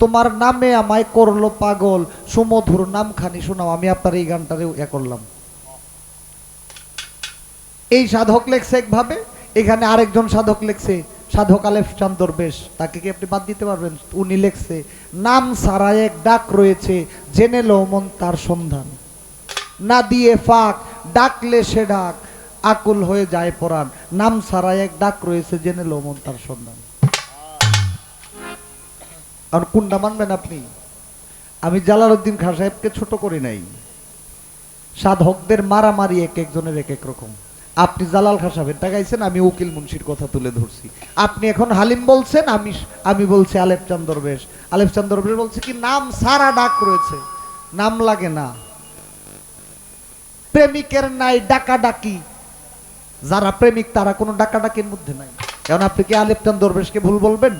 তোমার নামে আমায় করলো পাগল, সুমধুর নামখানি শোনাও। আমি আপনার এই গানটারে করলাম। এই সাধক লেখছে একভাবে, এখানে আরেকজন সাধক লেখছে, সাধক আলেফ চাঁদ দরবেশ, তাকে কি আপনি বাদ দিতে পারবেন? উনি লেখছে, নাম ছাড়া এক ডাক রয়েছে, জেনে লো মন তার সন্ধান, না দিয়ে ফাঁক ডাকলে সে ডাক, আকুল হয়ে যায় পরাণ। নাম ছাড়া এক ডাক রয়েছে, জেনে লো মন তার সন্ধান। আর কোনটা মানবেন আপনি? আমি জালালউদ্দিন খাঁ সাহেবকে ছোট করি নাই। সাধকদের মারামারি এক একজনের এক এক রকম। আপনি জালাল খাঁ সাহেবটা গাইছেন, আমি উকিল মুন্সির কথা তুলে ধরছি। আপনি এখন হালিম বলছেন, আমি বলছি আলেফ চাঁদ দরবেশ। আলেফ চাঁদ দরবেশ বলছে কি নাম সারা ডাক রয়েছে, নাম লাগে না। প্রেমিকের নাই ডাকাডাকি, যারা প্রেমিক তারা কোনো ডাকাডাকির মধ্যে নাই। এখন আপনি কি আলেফ চাঁদ দরবেশকে ভুল বলবেন?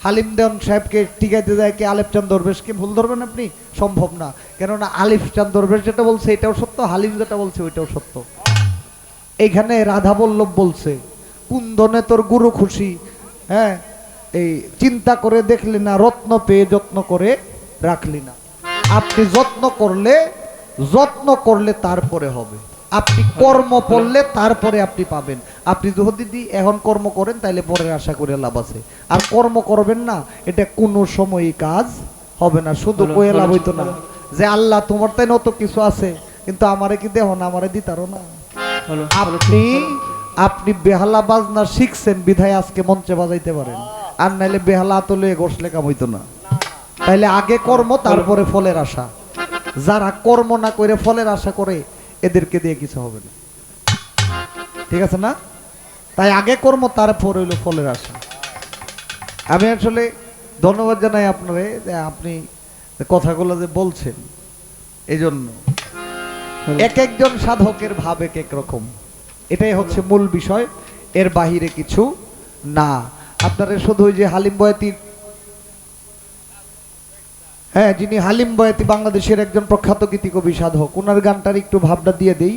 হালিম দেওয়ান সাহেবকে টিকাইতে যায় কি আলেফ চাঁদ দরবেশকে ভুল ধরবেন আপনি? সম্ভব না। কেননা আলিফ চাঁদ দরবেশ যেটা বলছে এটাও সত্য, হালিম যেটা বলছে ওইটাও সত্য। এইখানে রাধা বল্লভ বলছে, কুন্দনে তোর গুরু খুশি, হ্যাঁ এই চিন্তা করে দেখলি না, রত্ন পেয়ে যত্ন করে রাখলি না। আপনি যত্ন করলে তারপরে হবে। আপনি কর্ম করলে তারপরে আপনি পাবেন। আপনি যদি এখন কর্ম করেন তাহলে পরে আশা করে লাভ আছে। আর কর্ম করবেন না, এটা কোনো সময়ই কাজ হবে না। শুধু কয়ে লাভ হইতো না যে আল্লাহ তোমার তাই নত কিছু আছে, কিন্তু আমারে কি দেহ না, আমারে দিতারও না। আপনি বেহালা বাজনা শিখছেন বিধায় আজকে মঞ্চে বাজাইতে পারেন, আর নাইলে বেহালা আতলে ঘষলে কাম হইতো না। তাইলে আগে কর্ম তারপরে ফলের আশা। যারা কর্ম না করে ফলের আশা করে এদেরকে দিয়ে কিছু হবে না, ঠিক আছে না? তাই আগে কর্ম তারপর হইল ফলের আশা। আমি আসলে ধন্যবাদ জানাই আপনারে, আপনি কথাগুলো যে বলছেন। এই জন্য এক একজন সাধকের ভাব এক এক রকম, এটাই হচ্ছে মূল বিষয়, এর বাহিরে কিছু না। আপনারা শুধু ওই যে হালিম বয়াতি, হ্যাঁ যিনি হালিম বয়াতি বাংলাদেশের একজন প্রখ্যাত গীতিকবি সাধক, ওনার গানটার একটু ভাবটা দিয়ে দেই।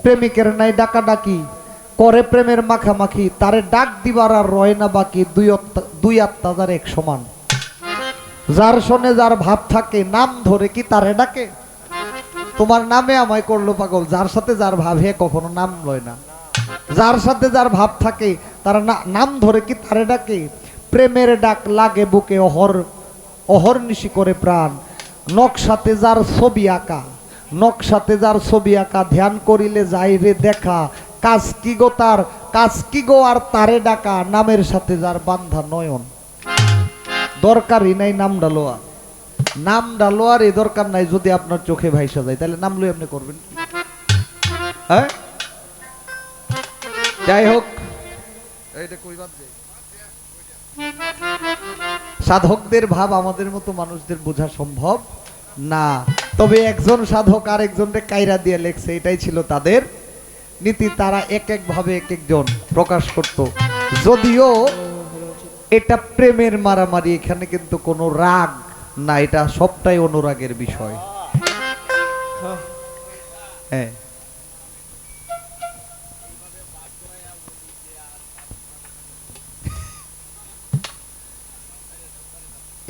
প্রেমিকের নাই ডাকাডাকি, করে প্রেমের মাখামাখি, তারে ডাক দিবার আর রয় না বাকি, দুই আত্মা যার এক সমান। যার শোনে যার ভাব থাকে, নাম ধরে কি তারে ডাকে? তোমার নামে আমায় করলো পাগল, যার সাথে যার ভাব হে কখনো নাম লয় না। যার সাথে যার ভাব থাকে তারা নাম ধরে কি তারে ডাকে? প্রেমের ডাক লাগে বুকে অহর্নিশি করে প্রাণ, নকশাতে যার ছবি আঁকা, নকশাতে যার ছবি আঁকা, ধ্যান করিলে যাই রে দেখা, কাজ কি গো তার, কাজ কি গো আর তারে ডাকা, নামের সাথে যার বান্ধা নয়ন। দরকারই নাই নাম ডালোয়া, নাম ডালোয়ার এই দরকার নাই। যদি আপনার চোখে ভাইসা যায় তাহলে নাম লই আপনি করবেন, হ্যাঁ? যাই হোক, এইটা কই বাদ যায়। সাধকদের ভাব আমাদের মতো মানুষদের বোঝা সম্ভব না। তবে একজন সাধক আর একজনকে কায়রা দিয়ে লেখছে, এটাই ছিল তাদের নীতি। তারা এক এক ভাবে এক একজন প্রকাশ করত। যদিও এটা প্রেমের মারামারি, এখানে কিন্তু কোনো রাগ না, এটা সবটাই অনুরাগের বিষয়। হ্যাঁ,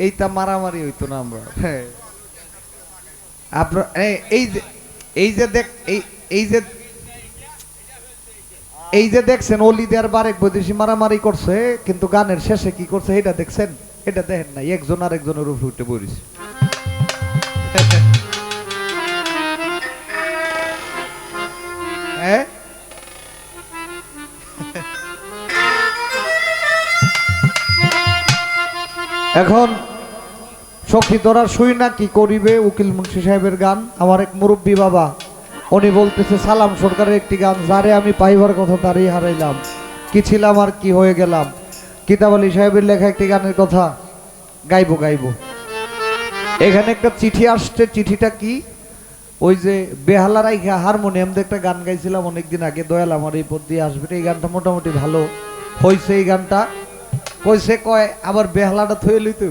এইটা মারামারি হইতো না আমরা। হ্যাঁ, আপনার এই যে দেখছেন অলিদার বারেক বৈদেশি মারামারি করছে, কিন্তু গানের শেষে কি করছে এটা দেখছেন? এটা দেখেন নাই, একজন আরেকজনের উপর উঠে পড়েছে। হ্যাঁ, এখন সখী তোরা শুই না কি করিবে, উকিল মুন্সি সাহেবের গান। আমার এক মুরব্বী বাবা, উনি বলতেছে সালাম সরকারের একটি গান, যারে আমি পাইবার কথা তারই হারাইলাম, কি ছিলাম আর কি হয়ে গেলাম। কিতাব আলী সাহেবের লেখা একটি গানের কথা গাইবো। এখানে একটা চিঠি আসছে, চিঠিটা কি? ওই যে বেহালা রাইখা হারমোনিয়াম দিয়ে একটা গান গাইছিলাম অনেকদিন আগে, দয়াল আমার এই পথ দিয়ে আসবে। এই গানটা মোটামুটি ভালো হয়েছে। এই গানটা কইছে কয় আবার বেহালাটা থয়ে লইতে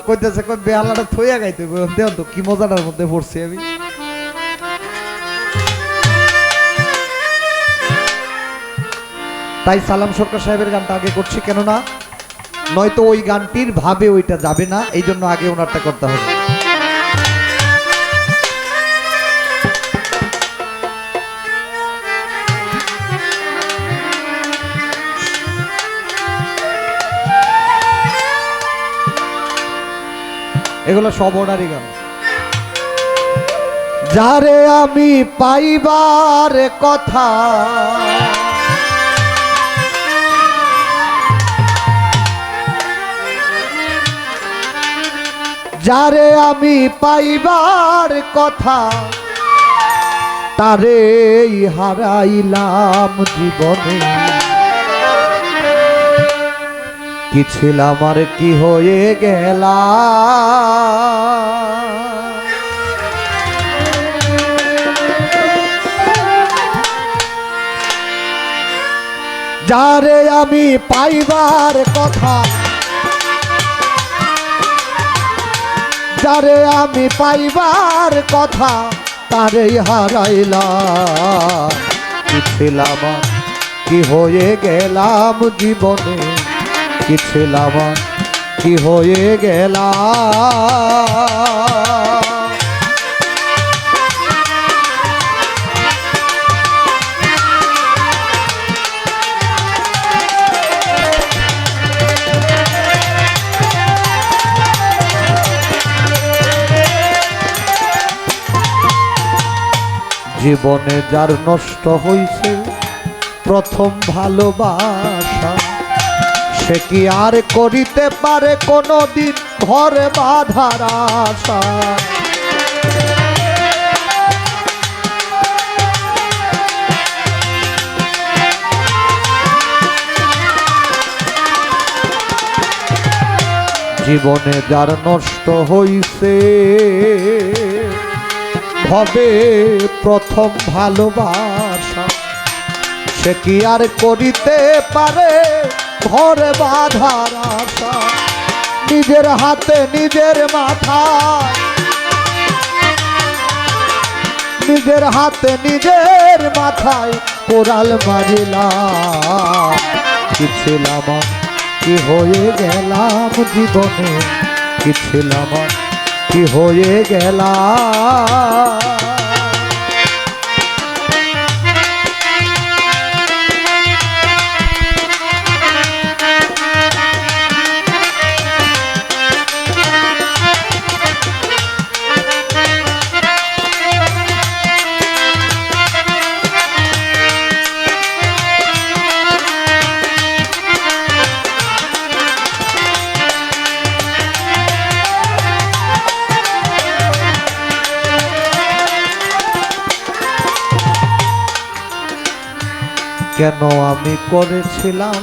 কইতেছে, কয় বেহালাটা থইয়া গাইতে দেও তো, কি মজাটার মধ্যে পড়ছি আমি। তাই সালাম সরকার সাহেবের গানটা আগে করছি, কেননা নয়তো ওই গানটির ভাবে ওইটা যাবে না, এই জন্য আগে ওনারটা করতে হবে। এগুলো সব অর্ডারি গান। যারে আমি পাইবার কথা, যারে আমি পাইবার কথা, তারে হারাইলাম জীবনে। কি ছিলাম আর কি হয়ে গেলাম, যারে আমি পাইবার কথা, যারে আমি পাইবার কথা, তারে হারাইলাম। কি ছিলাম কি হয়ে গেলাম জীবনে, কি ছিলাম কি হয়ে গেলাম। জীবনে যার নষ্ট হইছে প্রথম ভালোবাসা, সে কি আর করিতে পারে কোনদিন ঘরে বাঁধার আশা। জীবনে যার নষ্ট হইছে হবে প্রথম ভালোবাসা, সে কি আর করিতে পারে ঘরে বাঁধার আশা। নিজের হাতে নিজের মাথায়, নিজের হাতে নিজের মাথায় কোরাল মারিলাম। কি ছিলাম কি হয়ে গেলাম জীবনে, কি ছিলাম কি হয়ে গেলাম। কেন আমি করেছিলাম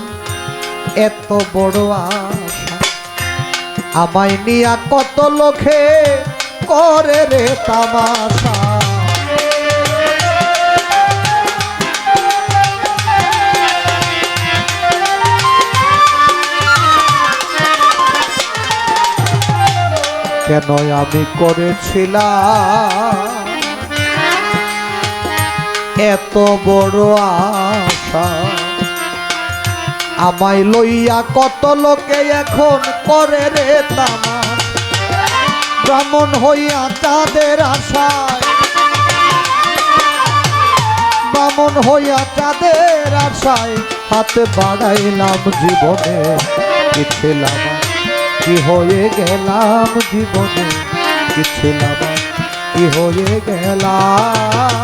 এত বড় আশা, আমায় নিয়া কত লোকে করে রে তামাশা। কেন আমি করেছিলাম এত বড় আশা, আমায় লইয়া কত লোকে এখন করে রে তামাশা। ব্রাহ্মণ হইয়া চাঁদের আশায়, ব্রাহ্মণ হইয়া চাঁদের আশায় হাতে বাড়াইলাম জীবনে। কি ছিলাম কি হয়ে গেলাম জীবনে, কি ছিলাম কি হয়ে গেলাম।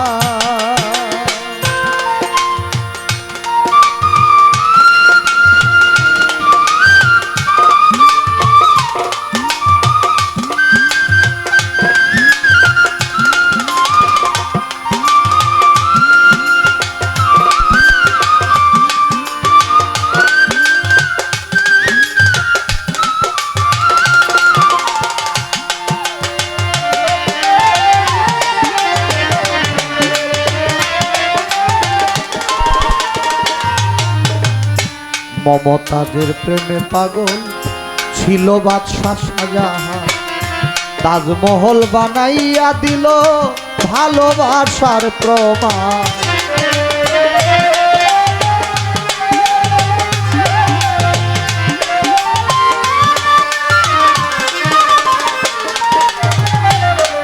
মমতাজের প্রেমে পাগল ছিল বাদশা শাহজাহান, তাজমহল বানাইয়া দিল ভালোবাসার প্রমাণ।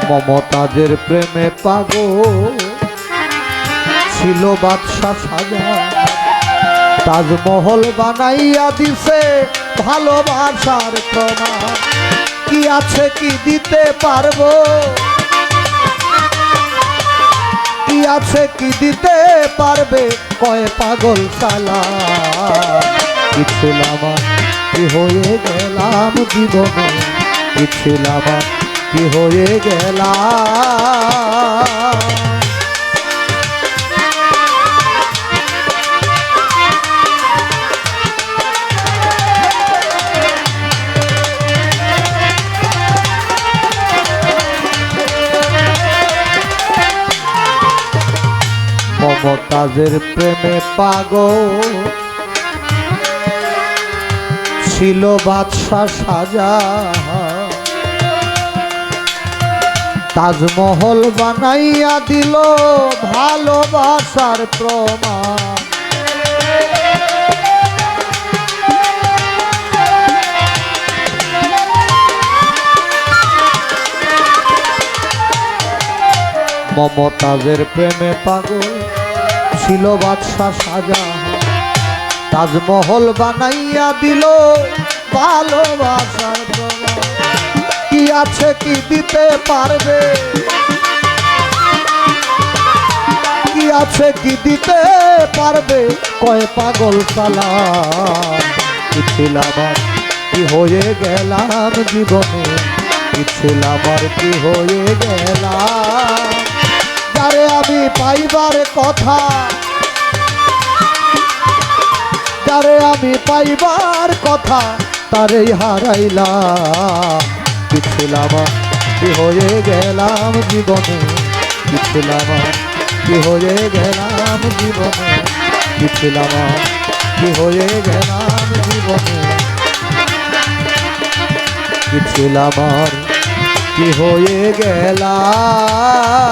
মমতাজের প্রেমে পাগল ছিল বাদশাহ শাহজাহান, তাজমহল বানাইয়া দিছে ভালোবাসার প্রমাণ। কি আছে কি দিতে পারবো, কি আছে কি দিতে পারবে কয় পাগল সালা। কি ছিলাম কি হয়ে গেলাম জীবনে, কি ছিলাম কি হয়ে গেলাম। মমতাজের প্রেমে পাগল ছিল বাদশাহ শাহজাহান, তাজমহল বানাইয়া দিল ভালোবাসার প্রমাণ। মমতাজের প্রেমে পাগল ছিল বাদশাহ শাহজাহান, তাজমহল বানাইয়া দিল ভালোবাসার প্রমাণ। কি আছে কি দিতে পারবে, কি আছে কি দিতে পারবে কয় পাগল সালা। কি ছিলাম কি হয়ে গেলাম জীবনে, কি ছিলাম কি হয়ে গেলাম। যারে আমি পাইবার কথা, যারে আমি পাইবার কথা তারে হারাইলাম। কি ছিলাম কি হয়ে গেলাম জীবনে, কি ছিলাম কি হয়ে গেলাম জীবনে, কি ছিলাম কি হয়ে গেলাম জীবনে, কি ছিলাম কি হয়ে গেলাম।